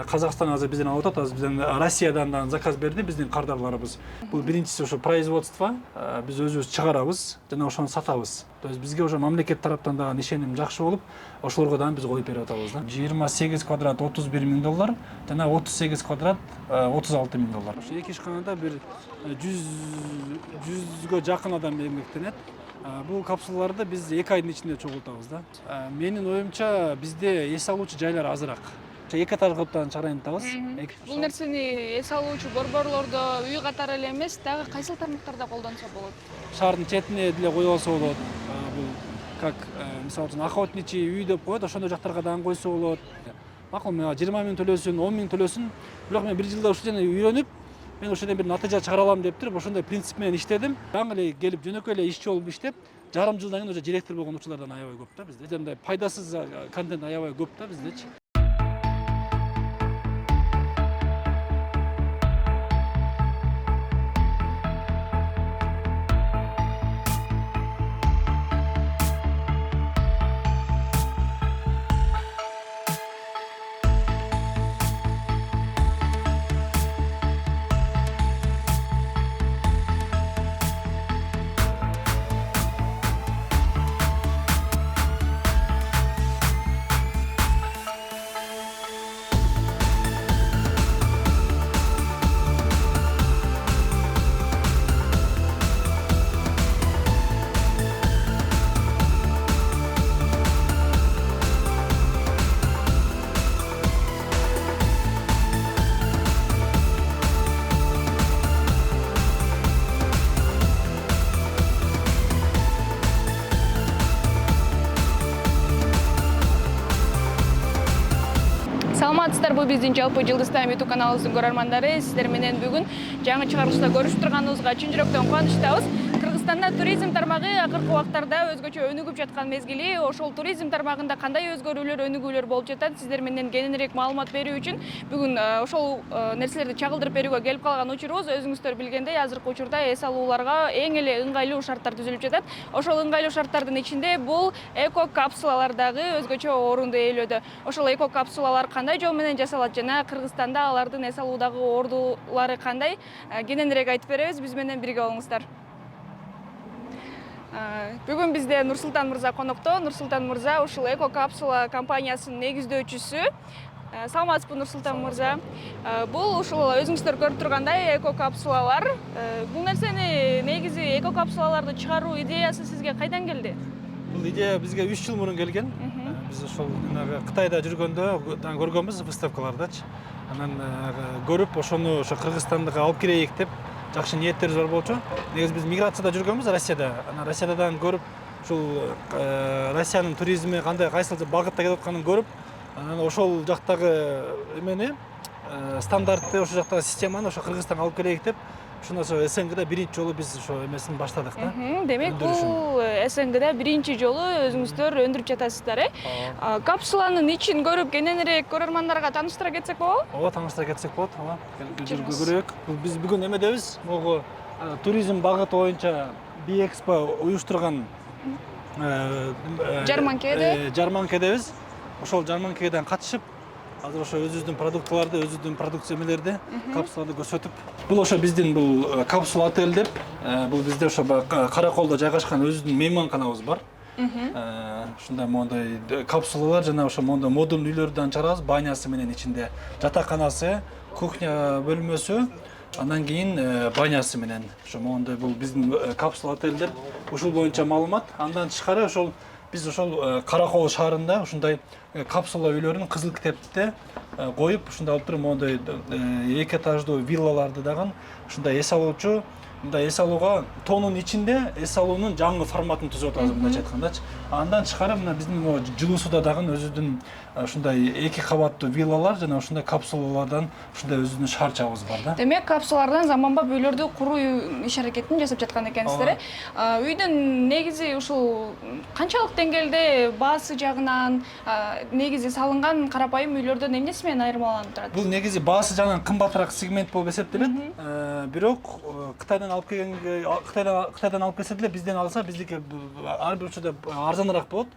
Казакстан азыр бизден алып атат, азыр бизден Россиядан да заказ берди биздин кардарларыбыз. Бул биринчиси ошо производство, биз өзүбүз чыгарабыз жана ошону сатабыз. То есть бизге уже мамлекет тараптан дагы ишеним жакшы болуп, ошолорго дагы биз коюп берип атабыз да. 28 квадрат $31.000 жана 38 квадрат $36.000. Ошо эки ишканада бир 100га жакын адам эмгектенет. Бул капсулаларды биз 2 айдын ичинде чогултабыз да. Менин оюмча бизде эс алуучу жайлар азыраак. 2 этаж кылыптан чыгарайын атабыз. Бул нерсени эс алуучу борборлордо үй катары эле эмес, дагы кайсыл тармактарда колдонсо болот? Шаардын четине деле коюп алса болот. Бул как мисалы үчүн охотничий үй деп коет, ошондой жактарга дагы койсо болот. Макул, 20 миң төлөсүн, 10 миң төлөсүн, бирок мен 1 жылда ушул жерде үйрөнүп, мен ошондой бир натыйжа чыгара алам деп туруп, ошондой принцип менен иштедим. Жаңы эле келип жөнөкөй эле ишчи болуп иштеп, жарым жылдан кийин уже директор болгон учурлардан аябай көп да бизде. Жандай пайдасыз контент аябай көп да биздечи. Саламатсыздар, бул биздин жалпы Жылдыз Тайм YouTube каналыбыздын көрөрмандары. Сиздер менен бүгүн жаңы чыгарылышта көрүшүп турганыбызга чын жүрөктөн кубанычтабыз. Кыргызстанда туризм тармагы акыркы убактарда өзгөчө өнүгүп жаткан мезгили. Ошол туризм тармагында кандай өзгөрүүлөр, өнүгүүлөр болуп жатат? Сиздер менен кененирээк маалымат берүү үчүн бүгүн ошол нерселерди чагылдырып берүүгө келип калган учурубуз. Өзүңүздөр билгендей, азыркы учурда эс алууларга эң эле ыңгайлуу шарттар түзүлүп жатат. Ошол ыңгайлуу шарттардын ичинде бул эко капсулалар дагы өзгөчө орунду ээлөдө. Ошол эко капсулалар кандай жол менен жасалат жана Кыргызстанда алардын эс алуудагы ордулары кандай? Кененирээк айтып беребиз, биз менен бирге болуңуздар. Бүгүн бизде Нурсултан мырза конокто. Нурсултан мырза ушул эко капсула компаниясынын негиздөөчүсү. Саламатсызбы, Нурсултан мырза. Бул ушул өзүңүздөр көрүп тургандай эко капсулалар. Бул нерсени негизи эко капсулаларды чыгаруу идеясы сизге кайдан келди? Бул идея бизге 3 жыл мурун келген. Биз ошол Кытайда жүргөндө көргөнбүз выставкалардачы. Анан көрүп ошону ошо Кыргызстанга алып кирейик деп жакшы ниеттерибиз бар болчу. Негизи биз миграцияда жүргөнбүз Россияда. Анан Россиядан көрүп, ушул Россиянын туризми кандай кайсыл багытта кетип атканын көрүп, анан ошол жактагы эмени стандартты, ошол жактагы системаны ошо Кыргызстанга алып келейик деп, ошондо СНГда биринчи жолу биз ошо эмесин баштадык да. Демек, бул СНГда биринчи жолу өзүңүздөр өндүрүп жатасыздар, Капсуланын ичин көрүп, кененирээк көрөрмандарга тааныштыра кетсек болобу? Ооба, тааныштыра кетсек болот. Ооба. Көрөйүк. Биз бүгүн эмедебиз? Могу туризм багыты боюнча Биэкспо уюштурган жарманкедебиз. Ошол жарманкеден катышып, азыр ошо өзүбүздүн продуктыларды, өзүбүздүн продукция эмелерди, капсуларды көрсөтүп. Бул ошо биздин бул капсула отель деп, бул бизде ошо Караколдо жайгашкан өзүбүздүн мейманканабыз бар. Ушундай моундай капсулалар жана ошо моундай модуль үйлөрдөн чыгарабыз, банясы менен ичинде жатаканасы, кухня бөлмөсү, андан кийин банясы менен. Ошо моундай бул биздин капсула отель деп ушул боюнча маалымат. Андан тышкары ошол биз ошол Каракол шаарында ушундай капсула үйлөрүн кызыл китепте коюп, ушундай алып туруп моундай 2 этаждуу виллаларды дагы ушундай эс алуучу, мындай эс алууга тоонун ичинде эс алуунун жаңы форматын түзүп атабыз мындайча айткандачы. Андан тышкары мына биздин Жылуу сууда дагы өзүбүздүн ушундай 2 кабаттуу виллалар жана ушундай капсулалардан ушундай өзүбүздүн шаарчабыз бар да. Демек, капсулалардан заманбап үйлөрдү куруу иш аракетин жасап жаткан экенсиздер. Үйдүн негизи ушул канчалык деңгээлде баасы жагынан негизи салынган карапайым үйлөрдөн эмнеси менен айырмаланып турат? Бул негизи баасы жагынан кымбатыраак сегмент болуп эсептелет. Бирок Кытайдан алып келгенге, Кытайдан алып келсе деле бизден алса, биздики ар бир учурда арзаныраак болот.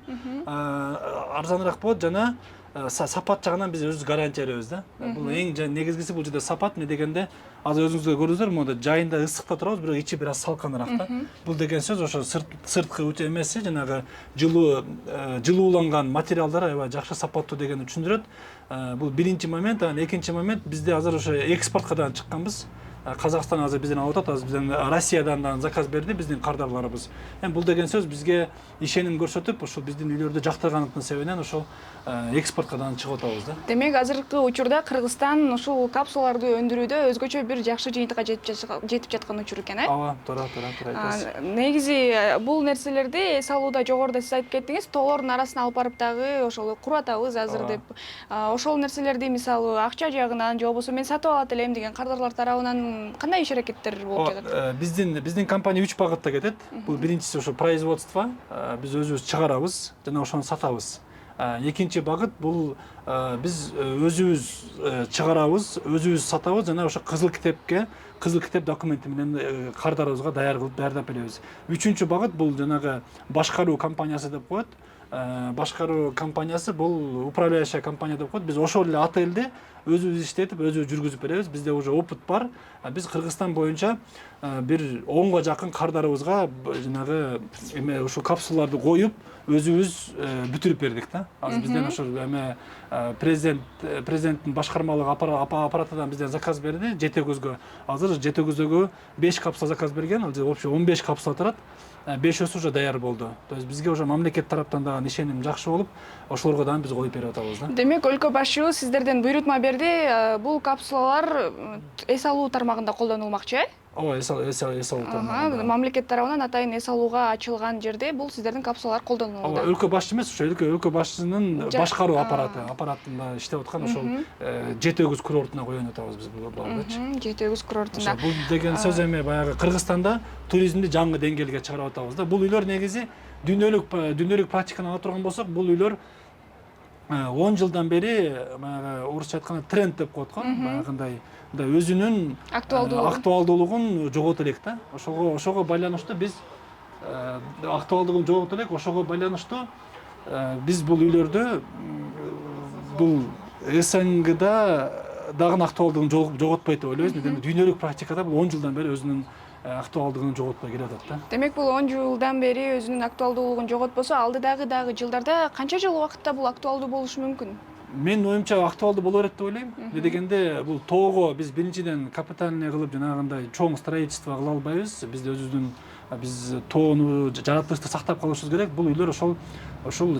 Арзаныраак болот жана сапат жагынан биз өзүбүз гарантия беребиз да. Бул эң негизгиси бул жерде сапат. Эмне дегенде азыр өзүңүздөр көрдүңүздөр, монда жайында ысыкта турабыз, бирок ичи бир аз салкыныраак да. Бул деген сөз ошо сырткы эмеси, жанагы жылууланган материалдар аябай жакшы сапаттуу дегенди түшүндүрөт. Бул биринчи момент. Анан экинчи момент, бизде азыр ошо экспортко да чыкканбыз. Казакстан азыр бизден алып атат, азыр бизден Россиядан да заказ берди биздин кардарларыбыз. Эми бул деген сөз бизге ишеним көрсөтүп, ошол биздин үйлөрдү жактырганлыктын себебинен ошол экспортко да чыгып атабыз да. Демек азыркы учурда Кыргызстан ушул капсулаларды өндүрүүдө өзгөчө бир жакшы жыйынтыкка жетип жаткан учур экен, Ооба, туура айтасыз. Негизи бул нерселерди эс алууда жогоруда сиз айтып кеттиңиз, тоолордун арасына алып барып дагы ошол курутабыз азыр деп. Ошол нерселерди мисалы акча жагынан же болбосо мен сатып алат элем деген кардарлар тарабынан кандай иш аракеттер болуп жатат? Биздин компания 3 багытта кетет. Бул биринчиси ошо производство, биз өзүбүз чыгарабыз жана ошону сатабыз. Экинчи багыт бул биз өзүбүз чыгарабыз, өзүбүз сатабыз жана ошо кызыл китеп документи менен кардарыбызга даяр кылып даярдап беребиз. Үчүнчү багыт бул жанагы башкаруу компаниясы деп коет. Башкаруу компаниясы бул управляющая компания деп коет. Биз ошол эле отельди өзүбүз иштетип, өзүбүз жүргүзүп беребиз. Бизде уже опыт бар. Биз Кыргызстан боюнча бир 10га жакын кардарыбызга жанагы эме ушул капсулаларды коюп, өзүбүз бүтүрүп бердик да. Азыр бизден ошо эме президенттин башкармалык аппаратынан бизден заказ берди жетегүзгө. Азыр жетегүздөгү 5 капсула заказ берген, ал вообще 15 капсула турат. 5-өсү уже даяр болду. То есть бизге уже мамлекет тараптан дагы ишеним жакшы болуп, ошолорго дагы биз коюп берип атабыз да. Демек өлкө башчыбыз сиздерден буйрутма берди, бул капсулалар эс алуу тармагында колдонулмакчы, Ооба, эс алуу тармагында. Мамлекет тарабынан атайын эс алууга ачылган жерде бул сиздердин капсулалар колдонулууда. Өлкө башчы эмес, ошо өлкө башчысынын башкаруу аппаратында иштеп аткан ошол Жетөгүз курортуна коюп атабыз биз буларды. Жетөгүз курортунда. Бул деген сөз эми баягы Кыргызстанда туризмди жаңы деңгээлге чыгарып атабыз да. Бул үйлөр негизи дүйнөлүк практиканы ала турган болсок, бул үйлөр 10 жылдан бери баягы орусча айтканда тренд деп коет го. Баягындай өзүнүн актуалдуулугун жогото элек да. Ошого байланыштуу биз актуалдуулугун жогото элек, ошого байланыштуу биз бул үйлөрдү бул СНГда дагы актуалдуулугун жоготпойт деп ойлойбуз. Дүйнөлүк практикада бул 10 жылдан бери өзүнүн актуалдуулугун жоготпой келе атат да. Демек бул 10 жылдан бери өзүнүн актуалдуулугун жоготпосо, алдыдагы жылдарда канча жыл убакытта бул актуалдуу болушу мүмкүн? Менин оюмча актуалдуу боло берет деп ойлойм. Эмне дегенде бул тоого биз биринчиден капитальный кылып жанагындай чоң строительство кыла албайбыз. Биз тоону жаратылышты сактап калышыбыз керек. Бул үйлөр ошол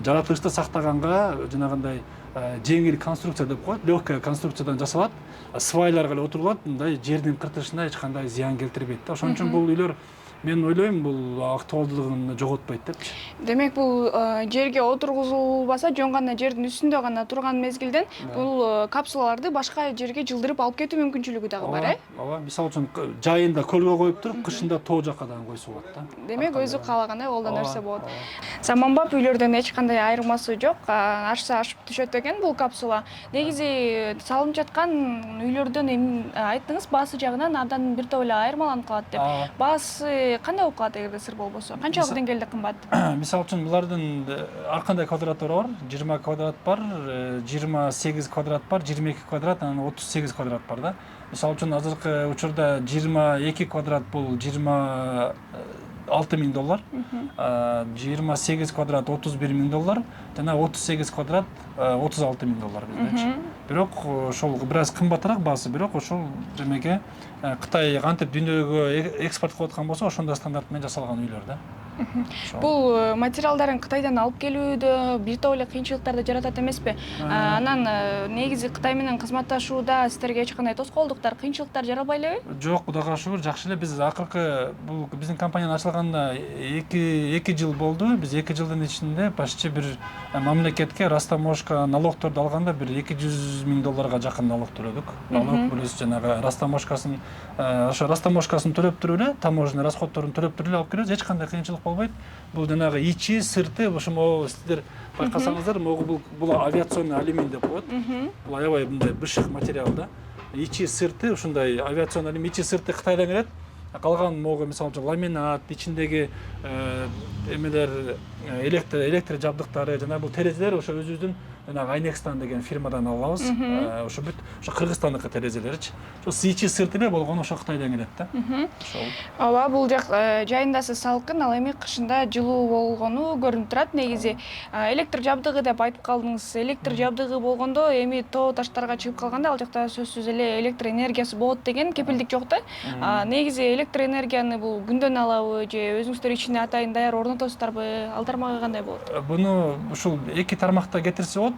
жаратылышты сактаганга жанагындай жеңил конструкция деп коет, легкая конструкциядан жасалат. Свайларга эле отурулат, мындай жердин кыртышына эч кандай зыян келтирбейт да. Ошон үчүн бул үйлөр мен ойлойм бул актуалдуулугун жоготпойт депчи. Демек бул жерге отургузулбаса, жөн гана жердин үстүндө гана турган мезгилден бул капсулаларды башка жерге жылдырып алып кетүү мүмкүнчүлүгү дагы бар, Ооба, мисалы үчүн жайында көлгө коюп туруп, кышында тоо жакка дагы койсо болот да. Демек өзү каалагандай колдон нерсе болот. Заманбап үйлөрдөн эч кандай айырмасы жок, ашса ашып түшөт экен бул капсула. Негизи салынып жаткан үйлөрдөн айттыңыз, баасы жагынан абдан бир топ эле айырмаланып калат деп. Баасы кандай болуп калат эгерде сыр болбосо? Канчалык деңгээлде кымбат? Мисалы үчүн булардын ар кандай квадраттары бар. 20 квадрат бар, 28 квадрат бар, 22 квадрат, анан 38 квадрат бар да. Мисалы үчүн азыркы учурда 22 квадрат бул 26 000 доллар, 28 квадрат 31 000 доллар, жана 38 квадрат 36 000 доллар биздечи. Бирок ошол бир аз кымбатыраак баасы, бирок ошол демеге Кытай кантип дүйнөгө экспорт кылып аткан болсо, ошондой стандарт менен жасалган үйлөр да. Бул материалдарын Кытайдан алып келүүдө бир топ эле кыйынчылыктарды жаратат эмеспи? Анан негизи Кытай менен кызматташууда сиздерге эч кандай тоскоолдуктар, кыйынчылыктар жаралбай элеби? Жок, Кудайга шүгүр, жакшы эле. Биз акыркы бул биздин компаниянын ачылганына 2 жыл болду. Биз 2 жылдын ичинде почти бир мамлекетке растаможка налогторду алганда бир 200 000 долларга жакын налог төлөдүк. Налог плюс жанагы растаможкасын төлөп туруп эле, таможенный расходдорун төлөп туруп эле алып келебиз. Эч кандай кыйынчылык болбойт. Бул жанагы ичи, сырты, ошо сиздер байкасаңыздар, бул авиационный алюминий деп коет. Бул аябай мындай бышык материал да. Ичи, сырты, ушундай авиационный алюминий, ичи, сырты Кытайдан келет. Калган мисалы үчүн ламинат, ичиндеги эмелер электр жабдыктары жана бул терезелер ошо өзүбүздүн жанагы Айнекстан деген фирмадан алабыз. Ошо бүт ошо Кыргызстандыкы терезелерчи. Ошо сыйчы сырт эле болгон ошо Кытайдан келет да. Ошол. Ооба, бул жак жайындасы салкын, ал эми кышында жылуу болгону көрүнүп турат. Негизи электр жабдыгы деп айтып калдыңыз. Электр жабдыгы болгондо эми тоо таштарга чыгып калганда ал жакта сөзсүз эле электр энергиясы болот деген кепилдик жок да. Негизи электр энергияны бул күндөн алабы же өзүңүздөр ичине атайын даяр орнотосуздарбы? Ал тармагы кандай болот? Буну ушул эки тармакта кетирсе болот.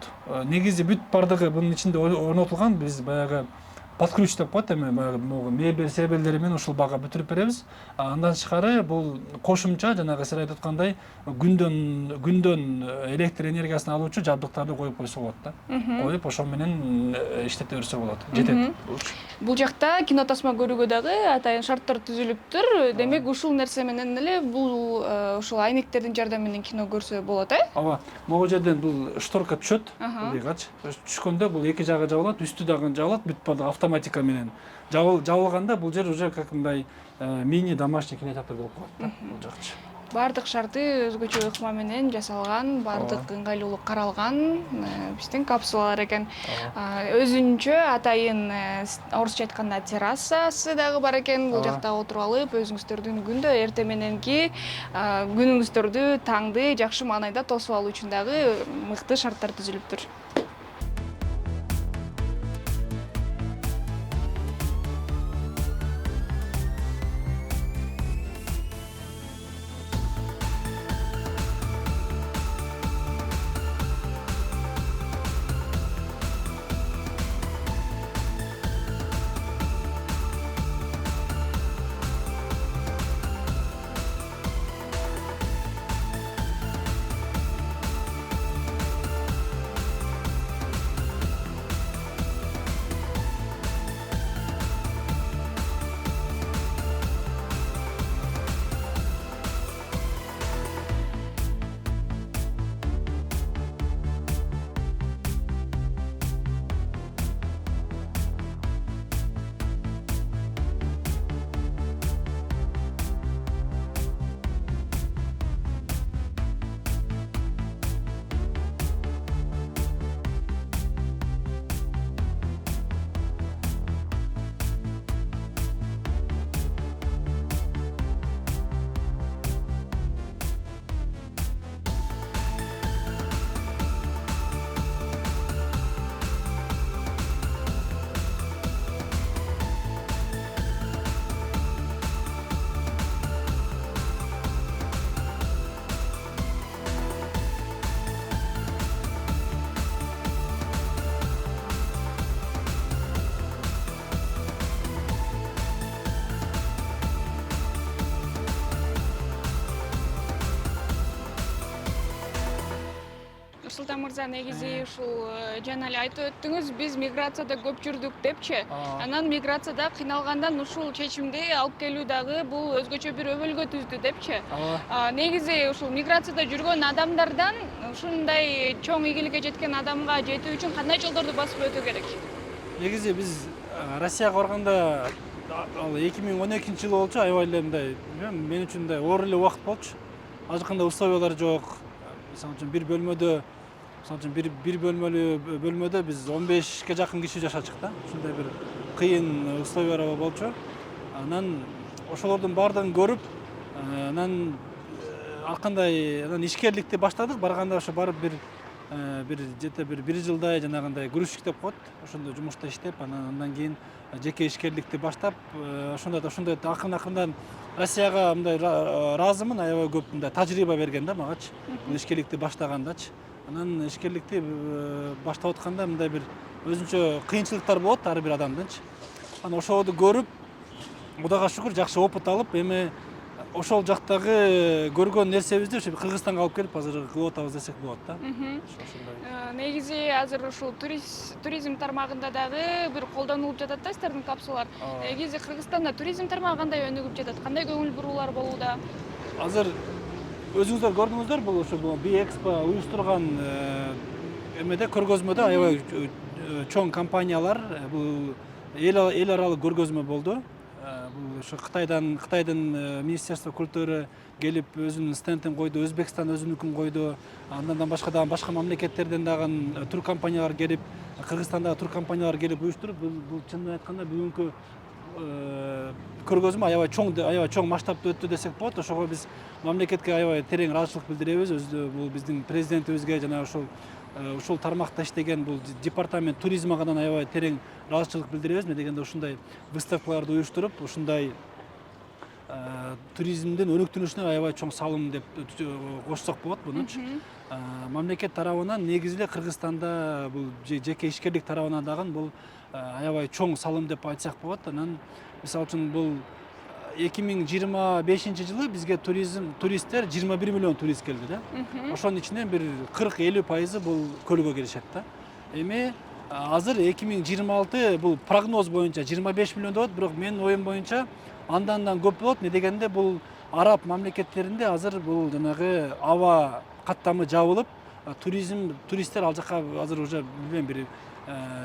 Негизи бүт бардыгы бунун ичинде орнотулган. Биз баягы под ключ деп коет, эми могу мебель себелдери менен ушул бага бүтүрүп беребиз. Андан тышкары бул кошумча жанагы сиз айтып аткандай күндөн электр энергиясын алуучу жабдыктарды коюп койсо болот да. Коюп ошол менен иштете берсе болот. Жетет. Бул жакта кино тасма көрүүгө дагы атайын шарттар түзүлүптүр. Демек ушул нерсе менен эле бул ушул айнектердин жардамы менен кино көрсө болот, Ооба. Могу жерден бул шторка түшөт. Буйгач түшкөндө бул эки жагы жабылат, үстү дагы жабылат, бүт бардыгы автоматика менен. Жабылганда бул жер уже как мындай мини домашний кинотеатр болуп калат да. Бул жакчы. Бардык шарты өзгөчө ыкма менен жасалган, бардык ыңгайлуулук каралган биздин капсулалар экен. Өзүнчө атайын орусча айтканда террасасы дагы бар экен. Бул жакта отуруп алып, өзүңүздөрдүн күндө эрте мененки күнүңүздөрдү, таңды жакшы маанайда тосуп алуу үчүн дагы мыкты шарттар түзүлүптүр. Нурсултан мырза, негизи ушул жана эле айтып өттүңүз, биз миграцияда көп жүрдүк депчи. Анан миграцияда кыйналгандан ушул чечимди алып келүү дагы бул өзгөчө бир өбөлгө түздү депчи. Негизи ушул миграцияда жүргөн адамдардан ушундай чоң ийгиликке жеткен адамга жетүү үчүн кандай жолдорду басып өтүү керек? Негизи биз Россияга барганда ал 2012 жылы болчу, аябай эле мындай, мен үчүн мындай оор эле убакыт болчу. Ал жакында условиялар жок. Мисалы үчүн бир бөлмөдө бир бөлмөдө биз 15ке жакын киши жашачык да. Ушундай бир кыйын условиялар болчу. Анан ошолордун баардыгын көрүп, анан ар кандай ишкерликти баштадык. Барганда ошо барып бир жылдай жанагындай грузчик деп коет. Ошондо жумушта иштеп, андан кийин жеке ишкерликти баштап, ошондой акырын-акырындан Россияга мындай ыраазымын, аябай көп мындай тажрыйба берген да магачы. Бул ишкерликти баштагандачы. Анан ишкерликти баштап атканда мындай бир өзүнчө кыйынчылыктар болот ар бир адамдынчы. Анан ошолорду көрүп, Кудайга шүгүр жакшы опыт алып, эми ошол жактагы көргөн нерсебизди ошо Кыргызстанга алып келип азыр кылып атабыз десек болот да. Негизи азыр ушул туризм тармагында дагы бир колдонулуп жатат да сиздердин капсулалар. Негизи Кыргызстанда туризм тармагы кандай өнүгүп жатат? Кандай көңүл буруулар болууда? Азыр өзүңүздөр көрдүңүздөр, бул ошо Би-экспо уюштурган эмеде көргөзмөдө аябай чоң компаниялар, бул эл аралык көргөзмө болду. бул ошо Кытайдын Министерство культуры келип өзүнүн стендин койду, Өзбекстан өзүнүкүн койду. Андан башка дагы башка мамлекеттерден дагы тур компаниялар келип, Кыргызстандагы тур компаниялар келип уюштуруп, бул чынын айтканда бүгүнкү көргөзмө аябай чоң масштабта өттү десек болот. Ошого биз мамлекетке аябай терең ыраазычылык билдиребиз. Бул биздин президентибизге жана ушул тармакта иштеген бул департамент туризмге да аябай терең ыраазычылык билдиребиз. Эмне дегенде ушундай выставкаларды уюштуруп, ушундай туризмдин өнүктүрүшүнө аябай чоң салым деп кошсок болот мунучу. Мамлекет тарабынан негизи эле Кыргызстанда бул жеке ишкерлик тарабынан дагы бул аябай чоң салым деп айтсак болот. Анан мисалы үчүн бул 2025 жылы бизге туристтер 21 миллион турист келди да. Ошонун ичинен бир 40-50% бул көлгө келишет да. Эми азыр 2026 бул прогноз боюнча 25 миллион деп, бирок менин оюм боюнча андан көп болот. Не дегенде бул араб мамлекеттеринде азыр бул жанагы аба каттамы жабылып, туристтер ал жака азыр уже билбейм бир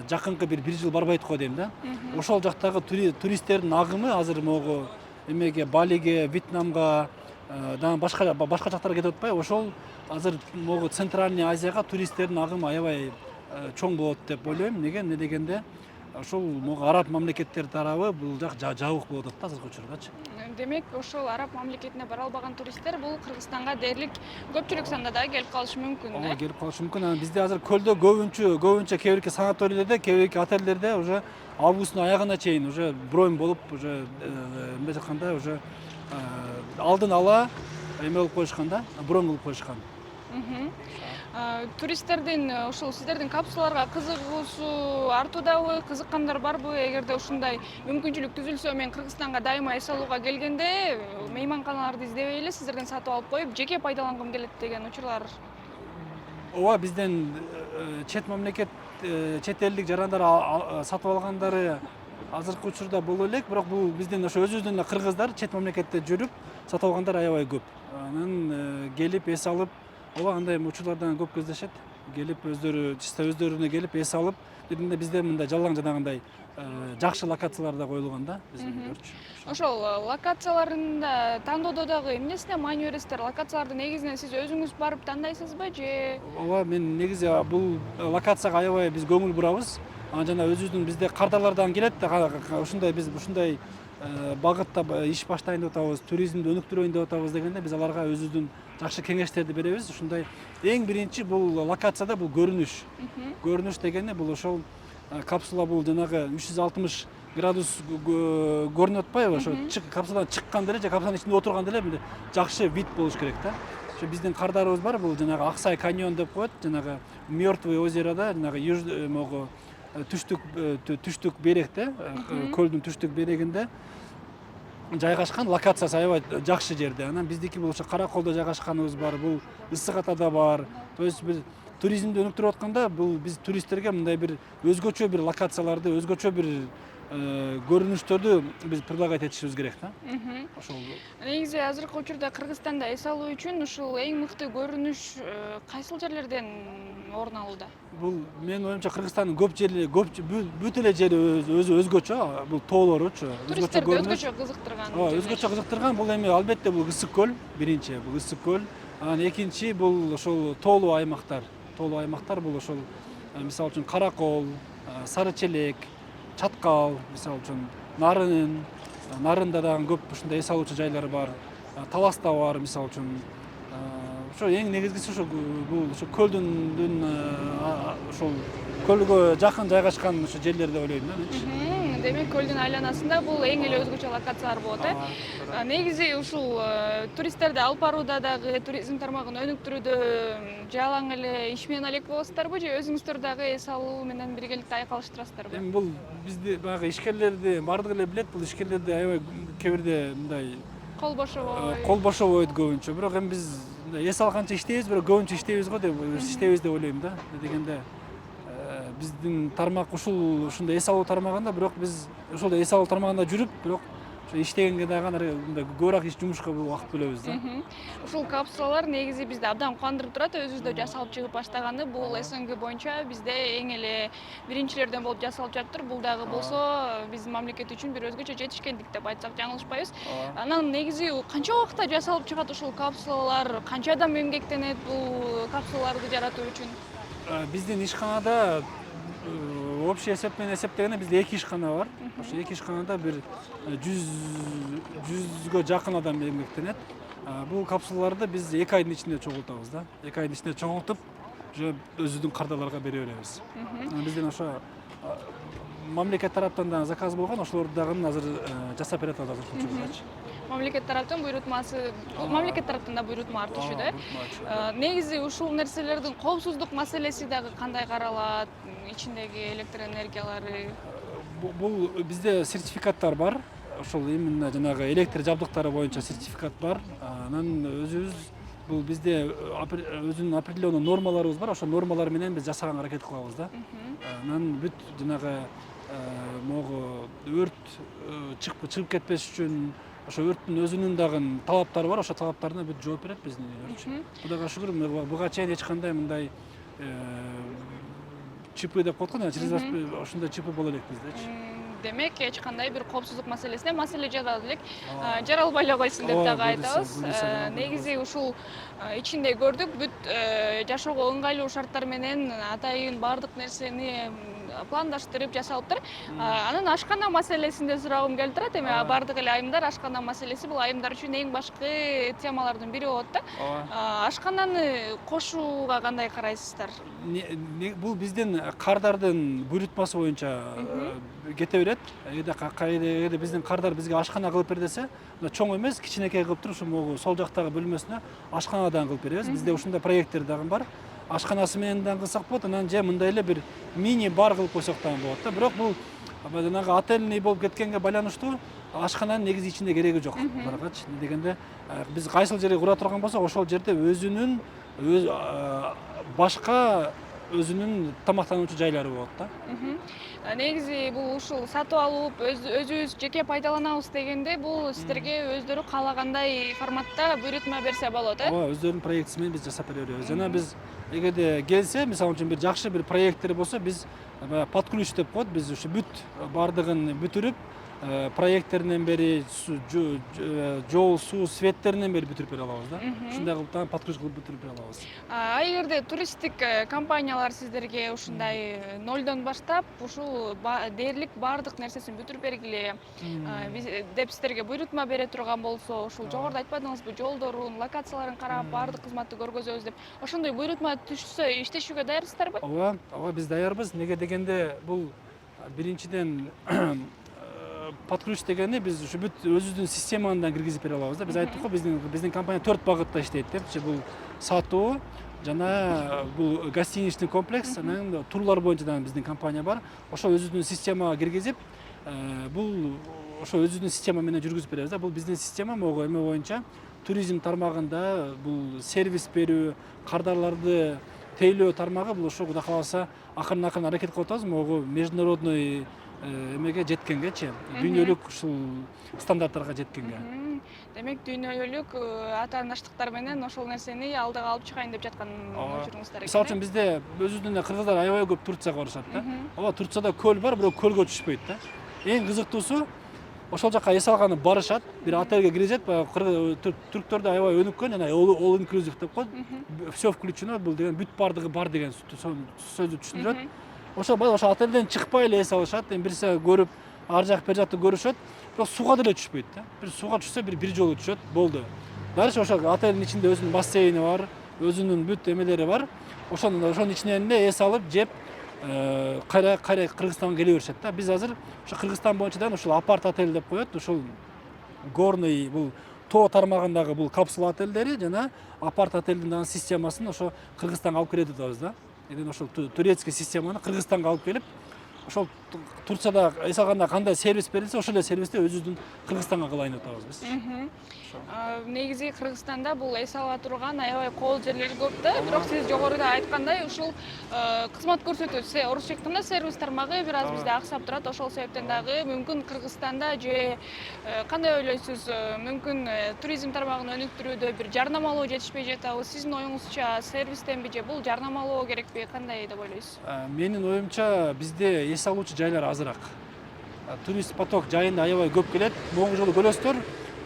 жакынкы бир жыл барбайт го дейм да. Ошол жактагы туристтердин агымы азыр могу эмеге, Балиге, Вьетнамга, дагы башка жактарга кетип атпайбы? Ошол азыр могу Центральный Азияга туристтердин агымы аябай чоң болот деп ойлойм. Эмне дегенде ошол могу араб мамлекеттер тарабы бул жак жабык болуп атат да азыркы учурдачы. Демек, ошол араб мамлекетине бара албаган туристтер бул Кыргызстанга дээрлик көпчүлүк санда да келип калышы мүмкүн да? Келип калышы мүмкүн. Анан бизде азыр көлдө көбүнчө кээ бирки санаторийлерде, кээ бирки отелдерде уже августтун аягына чейин уже бронь болуп, уже эмне жатканда уже алдын ала эме болуп коюшкан да, бронь болуп коюшкан. Туристтердин ушул сиздердин капсулаларга кызыгуусу артуудабы, кызыккандар барбы? Эгерде ушундай мүмкүнчүлүк түзүлсө, мен Кыргызстанга дайыма эс алууга келгенде мейманканаларды издебей эле сиздерден сатып алып коюп, жеке пайдалангым келет деген учурлар. Ооба, бизден чет элдик жарандар сатып алгандары азыркы учурда боло элек, бирок бул биздин ошо өзүбүздүн кыргыздар чет мамлекетте жүрүп сатып алгандар аябай көп. Анан келип эс алып, ооба андай учурлардан көп кездешет. Келип өздөрүнө келип эс алып, дегенде бизде мындай жалаң жанагындай жакшы локацияларда коюлган да биздикилерчи. Ошол локацияларында тандоодо дагы эмнесине маани бересиздер? Локацияларды негизинен сиз өзүңүз барып тандайсызбы же? Ооба, мен негизи бул локацияга аябай биз көңүл бурабыз. Анан жана өзүбүздүн бизде кардарлардан келет да, ушундай биз ушундай багытта иш баштайын деп атабыз, туризмди өнүктүрөйүн деп атабыз дегенде биз аларга өзүбүздүн жакшы кеңештерди беребиз. Ушундай эң биринчи бул локацияда бул көрүнүш. Көрүнүш дегенде бул ошол капсула бул жанагы 360 градус көрүнүп атпайбы? Ошо капсуладан чыкканда эле же капсуланын ичинде отурганда эле жакшы вид болуш керек да. Ошо биздин кардарыбыз бар, бул жанагы Аксай каньон деп коет, жанагы Мёртвое озерода, жанагы могу түштүк беректе, көлдүн түштүк берегинде жайгашкан локациясы аябай жакшы жерде. Анан биздики бул ошо Караколдо жайгашканыбыз бар, бул Ысык Атада бар. То есть биз туризмди өнүктүрүп атканда, бул биз туристтерге мындай бир өзгөчө бир локацияларды, өзгөчө бир көрүнүштөрдү биз предлагать этишибиз керек да. Ошол. Негизи азыркы учурда Кыргызстанда эс алуу үчүн ушул эң мыкты көрүнүш кайсыл жерлерден орун алууда? Бул менин оюмча Кыргызстандын көп жери, бүт эле жери өзгөчө, бул тоолоручу. Туристтерди өзгөчө кызыктырган. Өзгөчө кызыктырган бул эми албетте бул Ысык көл, биринчи бул Ысык көл. Анан экинчи бул ошол тоолуу аймактар. Тоолуу аймактар бул ошол мисалы үчүн Каракол, Сары Челек, Чаткал, мисалы үчүн Нарында дагы көп ушундай эс алуучу жайлар бар. Таласта бар, мисалы үчүн. Ошо эң негизгиси ошо бул ошо көлдүн ошол көлгө жакын жайгашкан ошо жерлер деп ойлойм да мен. Демек, көлдүн айланасында бул эң эле өзгөчө локациялар болот, Негизи ушул туристтерди алып барууда дагы, туризм тармагын өнүктүрүүдө жалаң эле иш менен алек болосуздарбы же өзүңүздөр дагы эс алуу менен биргеликте айкалыштырасыздарбы? Эми бул бизди баягы ишкерлерди баардыгы эле билет, бул ишкерлерди аябай кээ бирде мындай Кол бошобойт көбүнчө. Бирок эми биз эс алганча иштейбиз, бирок көбүнчө иштейбиз го деп иштейбиз деп ойлойм да. Дегенде биздин тармак ушундай эс алуу тармагында, бирок биз ошол эс алуу тармагында жүрүп, бирок ошо иштегенге дагы мындай көбүрөөк жумушка убакыт бөлөбүз да. Ушул капсулалар негизи бизди абдан кубандырып турат. Өзүбүздө жасалып чыгып баштаганы бул СНГ боюнча бизде эң эле биринчилерден болуп жасалып жатыр. Бул дагы болсо биздин мамлекет үчүн бир өзгөчө жетишкендик деп айтсак жаңылышпайбыз. Анан негизи канча убакытта жасалып чыгат ушул капсулалар? Канча адам эмгектенет бул капсулаларды жаратуу үчүн? Биздин ишканада общий эсеп менен эсептегенде бизде 2 ишкана бар. Ошо 2 ишканада бир 100гө жакын адам эмгектенет. Бул капсулаларды биз 2 айдын ичинде чогултабыз да. 2 айдын ичинде чогултуп, уже өзүбүздүн кардарларга бере беребиз. Бизден ошо мамлекет тараптан да заказ болгон, ошолорду дагы азыр жасап берет атабыз ошончо. Мамлекет тараптан буйрутмасы, мамлекет тараптан да буйрутма артышы да. Негизи ушул нерселердин коопсуздук маселеси дагы кандай каралат? Ичиндеги электр энергиялары. Бул бизде сертификаттар бар. Ошол именно жанагы электр жабдыктары боюнча сертификат бар. Анан өзүбүз бул бизде өзүнүн определенный нормаларыбыз бар. Ошол нормалар менен биз жасаганга аракет кылабыз да. Анан бүт жанагы могу өрт чыгып кетпеш үчүн ошо өрттүн өзүнүн дагы талаптары бар. Ошо талаптарына бүт жооп берет биздин өртчү. Кудайга шүгүр, буга чейин эч кандай мындай чипы деп коет го, через ошондой чипы боло элек биздечи. Демек, эч кандай бир коопсуздук маселесине маселе жаралып элек. Жаралбай эле койсун деп дагы айтабыз. Негизи ушул ичинде көрдүк, бүт жашоого ыңгайлуу шарттар менен атайын баардык нерсени пландаштырып жасалыптыр. Анан ашкана маселесинде сурагым келип турат. Эми баардык эле айымдар ашкана маселеси бул айымдар үчүн эң башкы темалардын бири болот да. Ашкананы кошууга кандай карайсыздар? Бул биздин кардардын буйрутмасы боюнча кете берет. Эгерде биздин кардар бизге ашкана кылып бер десе, чоң эмес, кичинекей кылып туруп, ушул сол жактагы бөлмөсүнө ашканадан кылып беребиз. Бизде ушундай проекттер дагы бар. Ашканасы менен дагы кылсак болот, анан же мындай эле бир мини бар кылып койсок дагы болот да. Бирок бул жанагы отельный болуп кеткенге байланыштуу ашкананын негизи ичинде кереги жок. Баргачы дегенде биз кайсыл жерге кура турган болсок, ошол жерде өзүнүн башка өзүнүн тамактануучу жайлары болот да. Негизи бул ушул сатып алып, өзүбүз жеке пайдаланабыз дегенде, бул сиздерге өздөрү каалагандай форматта буйрутма берсе болот, Ооба, өздөрүнүн проектиси менен биз жасап бере беребиз. Жана биз эгерде келсе, мисалы үчүн бир жакшы бир проекттер болсо, биз под ключ деп коет, биз ушу бүт бардыгын бүтүрүп, проекттеринен бери жол, суу, светтеринен бери бүтүрүп бере алабыз да. Ушундай кылып под ключ кылып бүтүрүп бере алабыз. Эгерде туристтик компаниялар сиздерге ушундай нолдон баштап, ушул дээрлик баардык нерсесин бүтүрүп бергиле деп сиздерге буйрутма бере турган болсо, ушул жогоруда айтпадыңызбы, жолдорун, локацияларын карап, баардык кызматты көргөзөбүз деп. Ошондой буйрутма түшсө, иштешүүгө даярсыздарбы? Ооба, биз даярбыз. Неге дегенде, бул биринчиден под ключ дегенде биз ушу бүт өзүбүздүн системаны киргизип бере алабыз да. Биз айттык го, биздин компания 4 багытта иштейт депчи. Бул сатуу, жана бул гостиничный комплекс, анан турлар боюнча да биздин компания бар. Ошо өзүбүздүн системага киргизип, бул ошо өзүбүздүн система менен жүргүзүп беребиз да. Бул биздин система могу эме боюнча туризм тармагында бул сервис берүү, кардарларды тейлөө тармагы бул ошо Кудай кааласа акырын аракет кылып атабыз, могу международный эмеге жеткенгечи, дүйнөлүк ушул стандарттарга жеткенге. Демек, дүйнөлүк атаандаштыктар менен ошол нерсени алдыга алып чыгайын деп жаткан учуруңуздар экен. Мисалы үчүн бизде өзүбүздүн кыргыздар аябай көп Турцияга барышат да. Ооба, Турцияда көл бар, бирок көлгө түшпөйт да. Эң кызыктуусу ошол жака эс алганы барышат, бир отельге киришет, түрктөрдө аябай өнүккөн, жана all inclusive деп коет. Всё включено, бул деген бүт бардыгы бар деген сөздү түшүндүрөт. Ошо отелден чыкпай эле эс алышат, бир нерсе көрүп, ар жак бер жакты көрүшөт, бирок сууга деле түшпөйт да. Бир сууга түшсө бир жолу түшөт, болду. Дальше ошо отелдин ичинде өзүнүн бассейни бар, өзүнүн бүт эмелери бар. Ошонун ичинен эле эс алып, жеп, кайра Кыргызстанга келе беришет да. Биз азыр ошо Кыргызстан боюнча да ушул апарт отель деп коет, ушул горный бул тоо тармагындагы бул капсула отелдери жана апарт отелдин дагы системасын ошо Кыргызстанга алып келет атабыз да. Ошол турецкий системаны Кыргызстанга алып келип, ошол Турцияда эс алганда кандай сервис берилсе, ошол эле сервисти өзүбүздүн Кыргызстанга кылайын деп атабыз биз. Негизи Кыргызстанда бул эс ала турган аябай кол жерлер көп да. Бирок сиз жогоруда айткандай ушул кызмат көрсөтүү орус жактында сервис тармагы бир аз бизде аксап турат. Ошол себептен дагы мүмкүн Кыргызстанда же кандай ойлойсуз? Мүмкүн туризм тармагын өнүктүрүүдө бир жарнамалоо жетишпей жатабы? Сиздин оюңузча сервистенби же бул жарнамалоо керекпи? Кандай деп ойлойсуз? Менин оюмча бизде эс алуучу жайлар азыраак. Турист поток жайында аябай көп келет. Могу жолу көрөсүздөр.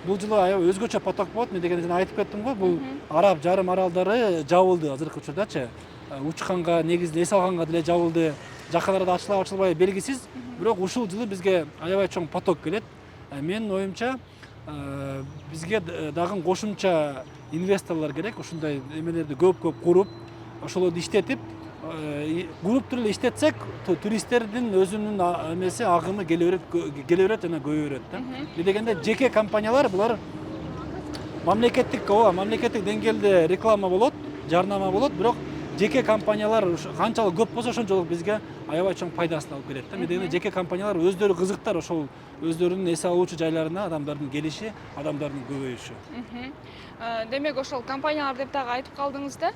Бул жылы аябай өзгөчө поток болот. Мен дегенде жана айтып кеттим го, бул Араб жарым аралдары жабылды азыркы учурдачы. Учканга, негизинен эс алганга деле жабылды. Жакын арада ачылып ачылбайбы белгисиз. Бирок ушул жылы бизге аябай чоң поток келет. Менин оюмча бизге дагы кошумча инвесторлор керек. Ушундай эмелерди көп куруп, ошолорду иштетип, групп эле иштетсек, туристтердин өзүнүн эмеси агымы келе берет жана көбөйө берет да. Мен дегенде жеке компаниялар булар мамлекеттик деңгээлде реклама болот, жарнама болот, бирок жеке компаниялар канчалык көп болсо ошончолук бизге аябай чоң пайдасын алып келет да. Мен дегенде жеке компаниялар өздөрү кызыктар ошол өздөрүнүн эс алуучу жайларына адамдардын келиши, адамдардын көбөйүшү. Демек ошол компаниялар деп дагы айтып калдыңыз да.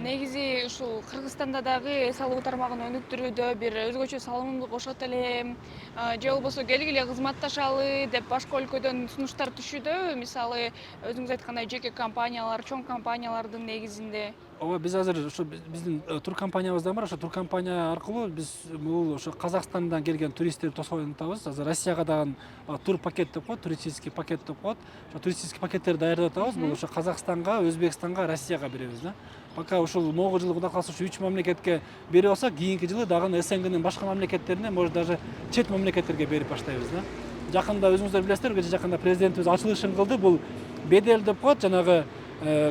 Негизи ушул Кыргызстанда дагы эс алуу тармагын өнүктүрүүдө бир өзгөчө салымымды кошот элем, же болбосо келгиле кызматташалы деп башка өлкөдөн сунуштар түшүүдө, мисалы өзүңүз айткандай жеке компаниялар, чоң компаниялардын негизинде. Ооба, биз азыр ошо биздин тур компаниябыздан бар. Ошо тур компания аркылуу биз бул ошо Казакстандан келген туристтерди тосуп атабыз. Азыр Россияга дагы тур пакет деп коет, туристический пакет деп коет. Ошо туристический пакеттерди даярдап атабыз. Бул ошо Казакстанга, Өзбекстанга, Россияга беребиз да. Пока ушул могу жылы Кудай кааласа 3 мамлекетке берип алсак, кийинки жылы дагы СНГнын башка мамлекеттерине, может даже чет мамлекеттерге берип баштайбыз да. Жакында өзүңүздөр билесиздер, кече жакында президентибиз ачылышын кылды. Бул бедел деп коет, жанагы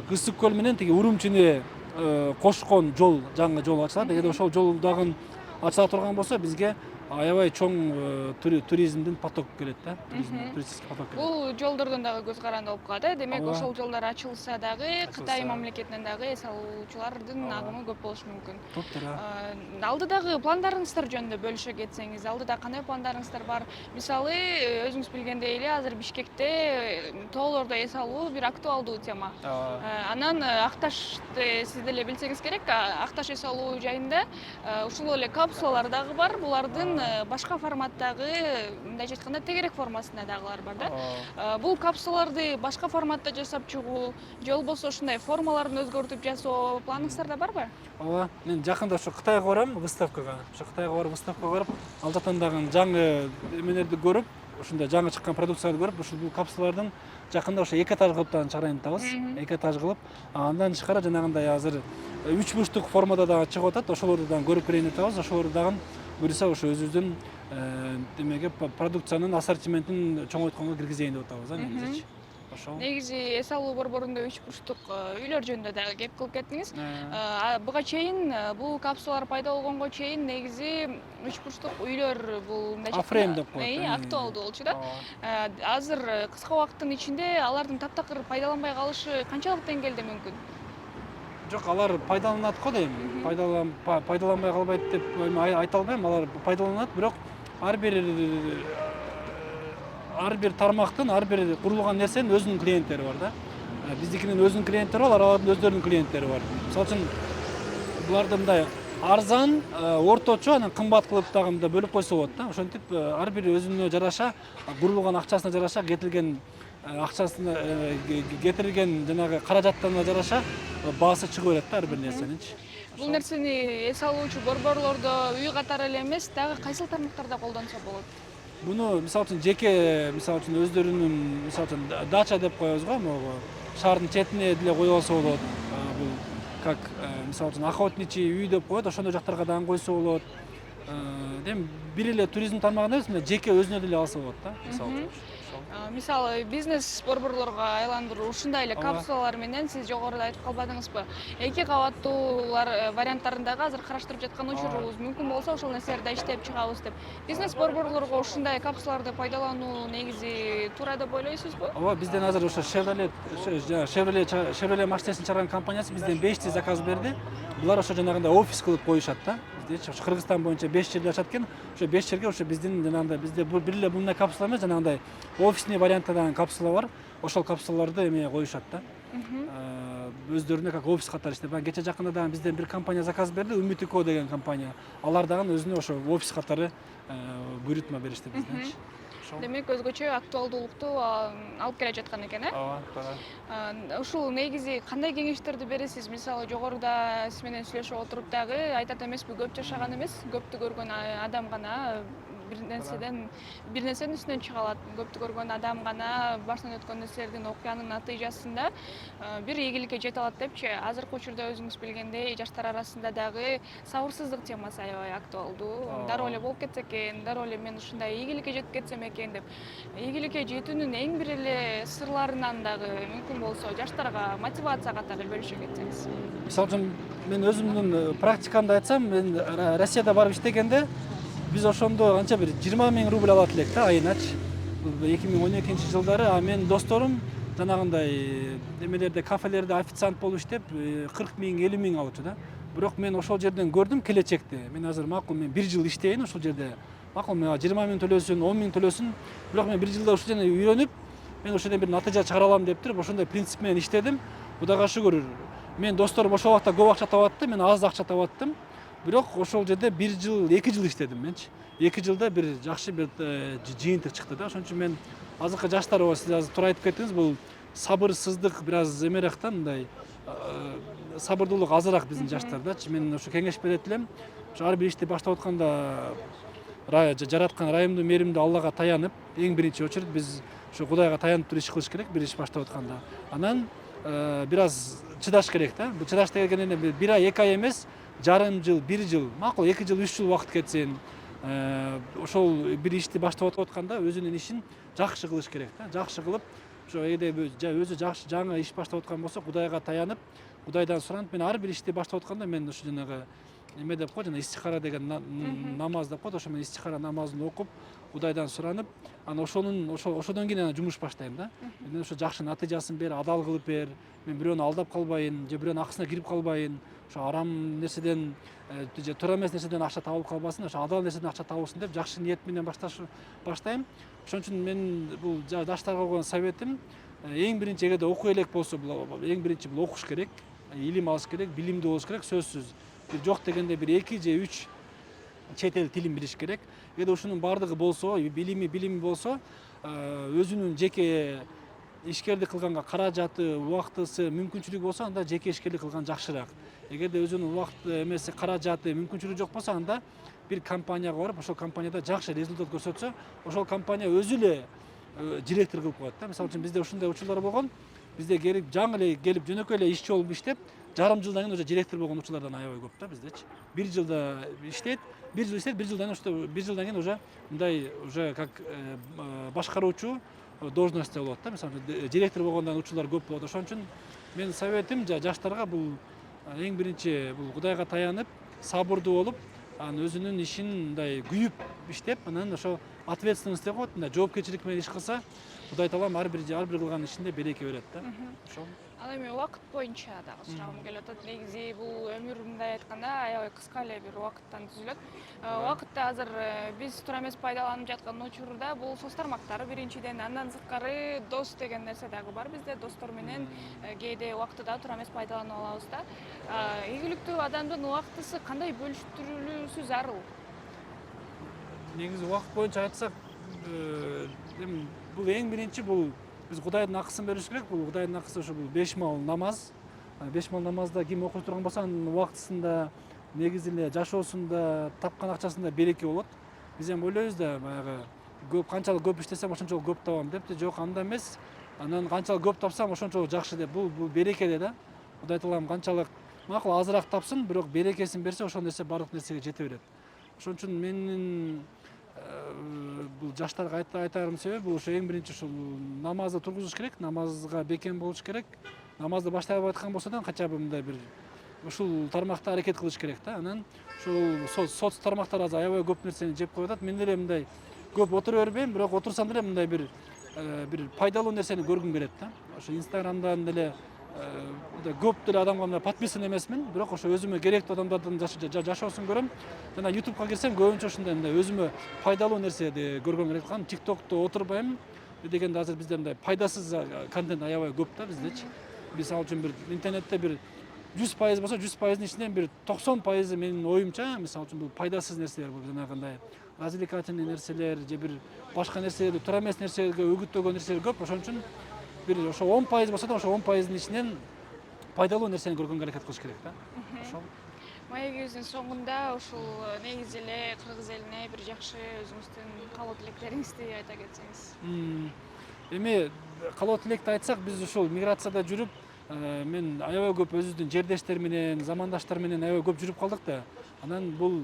Кысык көл менен тиги Урумчини кошкон жол, жаңы жол ачылат. Эгер ошол жол дагы ачыла турган болсо, бизге аябай чоң туризмдин поток келет да. Туристический поток келет. Бул жолдордон дагы көз каранды болуп калат, демек ошол жолдор ачылса дагы Кытай мамлекетинен дагы эс алуучулардын агымы көп болушу мүмкүн. Алдыдагы пландарыңыздар жөнүндө бөлүшө кетсеңиз, алдыда кандай пландарыңыздар бар? Мисалы, өзүңүз билгендей эле азыр Бишкекте тоолордо эс алуу бир актуалдуу тема. Анан Акташты сиз деле билсеңиз керек, Акташ эс алуу жайында ушул эле капсулалар дагы бар. Булардын башка форматтагы, мындайча айтканда, тегерек формасында дагылар бар да. Бул капсулаларды башка форматта жасап чыгуу, же болбосо ушундай формаларын өзгөртүп жасоо планыңыздарда барбы? Ооба, мен жакында ошо Кытайга барам, выставкага. Ошо Кытайга барып, выставкага барып, ал жактан дагы жаңы эмелерди көрүп, ушундай жаңы чыккан продукцияларды көрүп, ушул бул капсулалардын жакында ошо 2 этаж кылып чыгарайын деп атабыз. 2 этаж кылып, андан тышкары жанагындай азыр 3 бурчтук формада дагы чыгып атат. Ошолорду дагы көрүп берейин деп атабыз. Ошолорду дагы буюрса ошо өзүбүздүн демеги продукциянын ассортиментин чоңойтконго киргизейин деп атабыз да, негизичи. Негизи эс алуу борборунда 3 бурчтук үйлөр жөнүндө дагы кеп кылып кеттиңиз. Буга чейин бул капсулалар пайда болгонго чейин негизи 3 бурчтук үйлөр бул Афрейм деп коет. Актуалдуу болчу да. Азыр кыска убакыттын ичинде алардын таптакыр пайдаланбай калышы канчалык деңгээлде мүмкүн? Жок, алар пайдаланат го дейм. Пайдаланбай калбайт деп айта албайм. Алар пайдаланат, бирок ар бир тармактын, ар бир курулган нерсенин өзүнүн клиенттери бар да. Биздикинин өзүнүн клиенттери бар, алардын өздөрүнүн клиенттери бар. Мисалы үчүн буларды мындай арзан, орточо, анан кымбат кылып дагы мындай бөлүп койсо болот да. Ошентип ар бир өзүнө жараша, курулган акчасына жараша, кетирген акчасына кетирген жанагы каражаттарына жараша баасы чыга берет да ар бир нерсенинчи. Бул нерсени эс алуучу борборлордо үй катары эле эмес, дагы кайсыл тармактарда колдонсо болот? Буну мисалы үчүн жеке, мисалы үчүн өздөрүнүн, мисалы үчүн дача деп коебуз го, могу шаардын четине деле кое алса болот. Бул как мисалы үчүн охотничий үй деп коет, ошондой жактарга дагы койсо болот. Дем бир эле туризм тармагында эмес, жеке өзүнө деле алса болот да, мисалы. Мисалы, бизнес борборлорго айландыруу ушундай эле капсулалар менен сиз жогоруда айтып калбадыңызбы? 2 кабаттуулар варианттарын азыр караштырып жаткан учурубуз мүмкүн болсо ошол нерселерди иштеп чыгабыз деп. Бизнес борборлорго ушундай капсулаларды пайдалануу негизи туура деп ойлойсузбу? Ооба, бизден азыр ошо Chevrolet машинесин чыгарган компаниясы бизден 500 заказ берди. Булар ошо жанагындай офис кылып коюшат да. биздечи. Ошо Кыргызстан боюнча 5 жерде ашат экен. Ошо 5 жерге ошо биздин жанагындай бизде бир эле мындай капсула эмес, жанагындай офисный варианттагы капсула бар. Ошол капсулаларды эме коюшат да. Өздөрүнө как офис катары иштеп. Кече жакында дагы бизден бир компания заказ берди, Үмүт-Ко деген компания. Алар дагы өзүнө ошо офис катары буйрутма беришти бизден. Демек өзгөчө актуалдуулукту алып келе жаткан экен, э? Ооба. Ушул негизи кандай кеңештерди бересиз? Мисалы жогоруда сиз менен сүйлөшүп отуруп дагы айтат эмеспи, көп жашаган эмес, көптү көргөн адам гана бир нерсенин үстүнөн чыга алат. Көптү көргөн адам гана башынан өткөн нерселердин окуянын натыйжасында бир ийгиликке жете алат депчи. Азыркы учурда өзүңүз билгендей, жаштар арасында дагы сабырсыздык темасы аябай актуалдуу. Дароо эле болуп кетсе экен, дароо эле мен ушундай ийгиликке жетип кетсем экен деп. Ийгиликке жетүүнүн эң бир эле сырларынан дагы мүмкүн болсо жаштарга мотивация катары бөлүшө кетсеңиз. Мисалы үчүн мен өзүмдүн практикамды айтсам, мен Россияда барып иштегенде биз ошондо анча бир 20 000 рубль алат элек да айыначы. 2012-жылдары мен досторум жанагындай эмелерде, кафелерде официант болуп иштеп 40 000, 50 000 алчу да. Бирок мен ошол жерден көрдүм келечекти. Мен азыр макул мен 1 жыл иштейин ошол жерде. Макул мен 20 000 төлөсүн, 10 000 төлөсүн. Бирок мен 1 жылда ушул жерде үйрөнүп, мен ошол жерден бир натыйжа чыгара алам деп туруп ошондой принцип менен иштедим. Кудайга шүгүр. Мен досторум ошол убакта көп акча табатты, мен аз акча табаттым. Бирок ошол жерде 1 жыл, 2 жыл иштедим менчи. 2 жылда бир жакшы бир жыйынтык чыкты да. Ошон үчүн мен азыркы жаштар сиз азыр туура айтып кеттиңиз, бул сабырсыздык бир аз эмерээк да, мындай сабырдуулук азыраак биздин жаштардачы. Мен ошо кеңеш берет элем. Ошо ар бир ишти баштап атканда жараткан райымдуу мээримдүү Аллага таянып, эң биринчи очередь биз ошо Кудайга таянып туруп иш кылыш керек, бир иш баштап атканда. Анан бир аз чыдаш керек да. Бул чыдаш дегенде 1 ай, 2 ай эмес, жарым жыл, 1 жыл, макул 2 жыл, 3 жыл убакыт кетсин. Ошол бир ишти баштап атканда өзүнүн ишин жакшы кылыш керек да. Жакшы кылып, ошо эгерде өзү жакшы жаңы иш баштап аткан болсо, Кудайга таянып, Кудайдан суранып, мен ар бир ишти баштап атканда мен ошо жанагы эме деп кой, жана истихара деген намаз деп коет, ошо мен истихара намазын окуп, Кудайдан суранып, анан ошодон кийин жумуш баштайм да. Мен ошо жакшы натыйжасын бер, адал кылып бер, мен бирөөнү алдап калбайын, же бирөөнүн акысына кирип калбайын, ошо арам нерседен же туура эмес нерседен акча табылып калбасын, ошо адал нерседен акча табылсын деп жакшы ниет менен баштайм. Ошон үчүн мен бул жаштарга койгон советим, эң биринчи эгерде окуй элек болсо, эң биринчи бул окуш керек, илим алыш керек, билимдүү болуш керек, сөзсүз. Бир жок дегенде бир 2 же 3 чет эл тилин билиш керек. Эгерде ушунун баардыгы болсо, билими болсо, өзүнүн жеке ишкерлик кылганга каражаты, убактысы, мүмкүнчүлүгү болсо, анда жеке ишкерлик кылган жакшыраак. Эгерде өзүнүн убакыты эмеси, каражаты, мүмкүнчүлүгү жок болсо, анда бир компанияга барып, ошол компанияда жакшы результат көрсөтсө, ошол компания өзү эле директор кылып коет да. Мисалы үчүн бизде ушундай учурлар болгон. Бизде жаңы эле келип жөнөкөй эле ишчи болуп иштеп, жарым жылдан кийин уже директор болгон учурлардан аябай көп да биздечи. 1 жылда иштейт, 1 жыл иштейт, 1 жылдан кийин уже мындай уже как башкаруучу должностьта болот да. Мисалы директор болгондон учурлар көп болот. Ошон үчүн менин советим жаштарга бул эң биринчи бул Кудайга таянып, сабырдуу болуп, анан өзүнүн ишин мындай күйүп иштеп, анан ошо ответственность деп коет, мындай жоопкерчилик менен иш кылса, Кудай таалам ар бир кылган ишинде береке берет да. Ошол. Ал эми убакыт боюнча дагы сурагым келип атат. Негизи бул өмүр мындай айтканда аябай кыска эле бир убакыттан түзүлөт. Убакытты азыр биз туура эмес пайдаланып жаткан учурда бул соц тармактары биринчиден, андан сырткары дос деген нерсе дагы бар бизде. Достор менен кээде убактыда туура эмес пайдаланып алабыз да. Ийгиликтүү адамдын убактысы кандай бөлүштүрүлүүсү зарыл? Негизи убакыт боюнча айтсак, бул эң биринчи бул биз Кудайдын акысын бериш керек. Бул Кудайдын акысы ошо бул 5 мал намаз. 5 мал намазда ким окуй турган болсо, анын убактысында, негизи эле жашоосунда, тапкан акчасында береке болот. Биз эми ойлойбуз да, баягы канчалык көп иштесем ошончолук көп табам деп. Жок, андай эмес. Анан канчалык көп тапсам ошончолук жакшы деп. Бул берекеде да. Кудай таалам канчалык макул азыраак тапсын, бирок берекесин берсе, ошол нерсе бардык нерсеге жете берет. Ошон үчүн менин бул жаштарга айтарым себеби бул ошо эң биринчи ушул намазды тургузуш керек, намазга бекем болуш керек. Намазды баштай албай аткан болсо да кача мындай бир ушул тармакта аракет кылыш керек да. Анан ушул соц тармактар азыр аябай көп нерсени жеп коюп атат. Мен деле мындай көп отура бербейм, бирок отурсам деле мындай бир пайдалуу нерсени көргүм келет да. Ошо Инстаграмдан деле көп деле адамга мына подписан эмесмин, бирок ошо өзүмө керектүү адамдардын жашоосун көрөм. Жана YouTubeга кирсем көбүнчө ушундай мындай өзүмө пайдалуу нерседи көргөм келет экен. TikTokто отурбайм дегенде азыр бизде мындай пайдасыз контент аябай көп да биздечи. Мисалы үчүн бир интернетте бир 100% болсо 100%ын ичинен бир 90% менин оюмча мисалы үчүн бул пайдасыз нерселер, бул жанагындай развлекательный нерселер же бир башка нерселерди туура эмес нерселерге үгүттөгөн нерселер көп. Ошон үчүн бир ошо 10% болсо да ошо 10%ын ичинен пайдалуу нерсени көргөнгө аракет кылыш керек да. Ошол. Маегибиздин соңунда ушул негизи эле кыргыз элине бир жакшы өзүңүздүн каалоо тилектериңизди айта кетсеңиз. Эми каалоо тилекти айтсак, биз ушул миграцияда жүрүп, мен аябай көп өзүбүздүн жердештер менен, замандаштар менен аябай көп жүрүп калдык да. Анан бул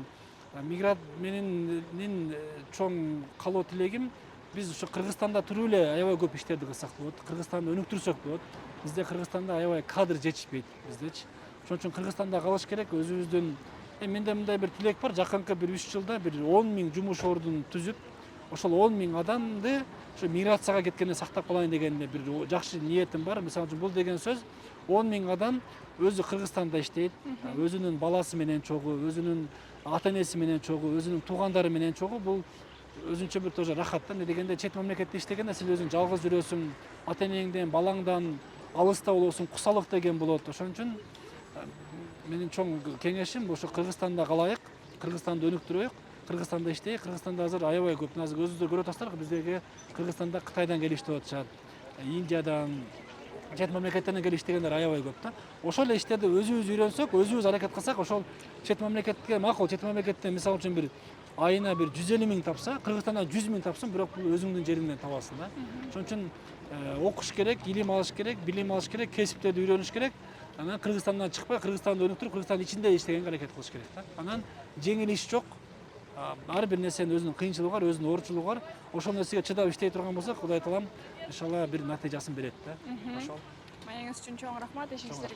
мигрант менин чоң каалоо тилегим биз ушу Кыргызстанда туруп эле аябай көп иштерди кылсак болот. Кыргызстанды өнүктүрсөк болот. Бизде Кыргызстанда аябай кадр жетишпейт биздечи. Ошон үчүн Кыргызстанда калыш керек. Өзүбүздүн менде мындай бир тилек бар. Жакынкы бир 3 жылда бир 10 000 жумуш ордун түзүп, ошол 10 000 адамды ошо миграцияга кеткенден сактап калайын деген бир жакшы ниетим бар. Мисалы үчүн бул деген сөз 10 000 адам өзү Кыргызстанда иштейт, өзүнүн баласы менен чогуу, өзүнүн ата энеси менен чогуу, өзүнүн туугандары менен чогуу. Бул өзүнчө бир тоже рахат да. Дегенде чет мамлекетте иштегенде сен өзүң жалгыз жүрөсүң, ата энеңден, балаңдан алыста болосуң, кусалык деген болот. Ошон үчүн менин чоң кеңешим ошо Кыргызстанда калайык, Кыргызстанды өнүктүрөйүк, Кыргызстанда иштейик. Кыргызстанда азыр аябай көп. Азыр өзүңүздөр көрүп атасыздар, биздерге Кыргызстанда Кытайдан келип иштеп атышат, Индиядан, чет мамлекеттерден келип иштегендер аябай көп да. Ошол эле иштерди өзүбүз үйрөнсөк, өзүбүз аракет кылсак, ошол чет мамлекетке макул, чет мамлекеттен мисалы үчүн бир айына бир 150 000 тапса, Кыргызстандан 100 000 тапсын, бирок бул өзүңдүн жериңден табасың да. Ошон үчүн окуш керек, илим алыш керек, билим алыш керек, кесиптерди үйрөнүш керек. Анан Кыргызстандан чыкпай, Кыргызстанды өнүктүрүп, Кыргызстандын ичинде иштегенге аракет кылыш керек да. Анан жеңил иш жок. Ар бир нерсенин өзүнүн кыйынчылыгы бар, өзүнүн оорчулугу бар. Ошол нерсеге чыдап иштей турган болсок, Кудай таалам иншалла бир натыйжасын берет да. Ошол. Маегиңиз үчүн чоң рахмат, ишиңиздерге